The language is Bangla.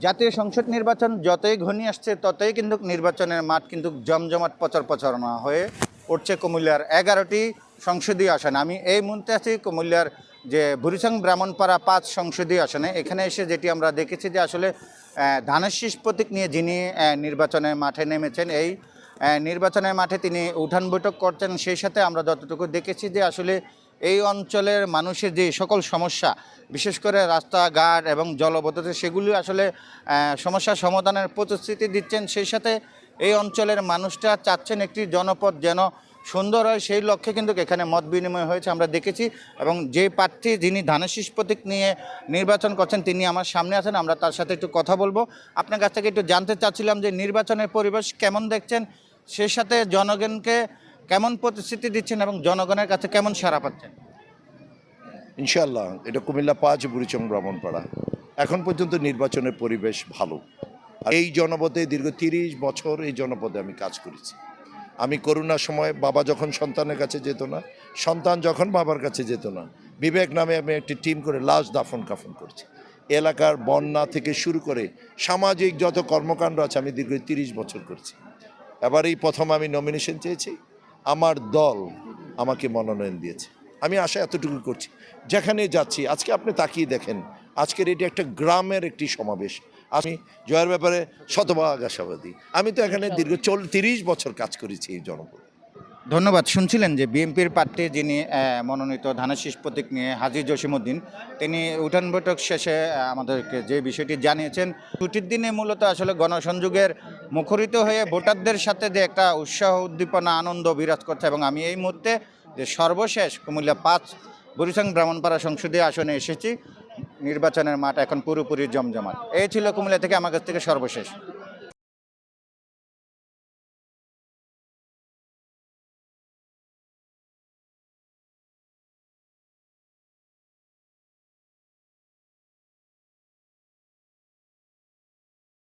জাতীয় সংসদ নির্বাচন যতই ঘনিয়ে আসছে ততই কিন্তু নির্বাচনের মাঠ কিন্তু জমজমাট প্রচারণা হয়ে উঠছে কুমিল্লার ১১টি সংসদীয় আসনে। আমি এই মুহূর্তে আছি কুমিল্লার যে বুড়িচং ব্রাহ্মণপাড়া ৫ সংসদীয় আসনে। এখানে এসে যেটি আমরা দেখেছি যে আসলে ধানের শীষ প্রতীক নিয়ে যিনি নির্বাচনের মাঠে নেমেছেন, এই নির্বাচনের মাঠে তিনি উঠান বৈঠক করছেন। সেই সাথে আমরা যতটুকু দেখেছি যে আসলে এই অঞ্চলের মানুষের যে সকল সমস্যা, বিশেষ করে রাস্তাঘাট এবং জলবদ্ধতা, সেগুলি আসলে সমস্যার সমাধানের প্রতিশ্রুতি দিচ্ছেন। সেই সাথে এই অঞ্চলের মানুষরা চাচ্ছেন একটি জনপদ যেন সুন্দর হয়, সেই লক্ষ্যে কিন্তু এখানে মত বিনিময় হয়েছে আমরা দেখেছি। এবং যে প্রার্থী যিনি ধানের শীষ প্রতীক নিয়ে নির্বাচন করছেন তিনি আমার সামনে আছেন, আমরা তার সাথে একটু কথা বলবো। আপনার কাছ থেকে একটু জানতে চাচ্ছিলাম যে নির্বাচনের পরিবেশ কেমন দেখছেন, সেই সাথে জনগণকে কেমন প্রতিশ্রুতি দিচ্ছেন এবং জনগণের কাছে কেমন সাড়া পাচ্ছেন? ইনশাআল্লাহ এটা কুমিল্লা ৫ বুড়িচং ব্রাহ্মণপাড়া। এখন পর্যন্ত নির্বাচনের পরিবেশ ভালো। আর এই জনপদে দীর্ঘ ৩০ বছর এই জনপদে আমি কাজ করেছি। আমি করোনার সময় বাবা যখন সন্তানের কাছে যেত না, সন্তান যখন বাবার কাছে যেত না, বিবেক নামে আমি একটি টিম করে লাশ দাফন কাফন করছি। এলাকার বন্যা থেকে শুরু করে সামাজিক যত কর্মকাণ্ড আছে আমি দীর্ঘ ৩০ বছর করছি। এবার এই প্রথম আমি নমিনেশন চেয়েছি, আমার দল আমাকে মনোনয়ন দিয়েছে। আমি আশা এতটুকু করছি, যেখানে যাচ্ছি আজকে আপনি তাকিয়ে দেখেন, আজকের এটি একটা গ্রামের একটি সমাবেশ। আমি জয়ের ব্যাপারে শতভাগ আশাবাদী। আমি তো এখানে দীর্ঘ ৩০ বছর কাজ করেছি এই জনপদে। ধন্যবাদ। শুনছিলেন যে বিএনপির প্রার্থী যিনি মনোনীত ধানের শীষ প্রতীক নিয়ে হাজী জসিমউদ্দিন, তিনি উঠান বৈঠক শেষে আমাদেরকে যে বিষয়টি জানিয়েছেন, ছুটির দিনে মূলত আসলে গণসংযোগের মুখরিত হয়ে ভোটারদের সাথে যে একটা উৎসাহ উদ্দীপনা আনন্দ বিরাজ করছে। এবং আমি এই মুহূর্তে যে সর্বশেষ কুমিল্লা ৫ বুড়িচং ব্রাহ্মণপাড়া সংসদীয় আসনে এসেছি। নির্বাচনের মাঠ এখন পুরোপুরি জমজমাট। এই ছিল কুমিল্লা থেকে আমার কাছ থেকে সর্বশেষ।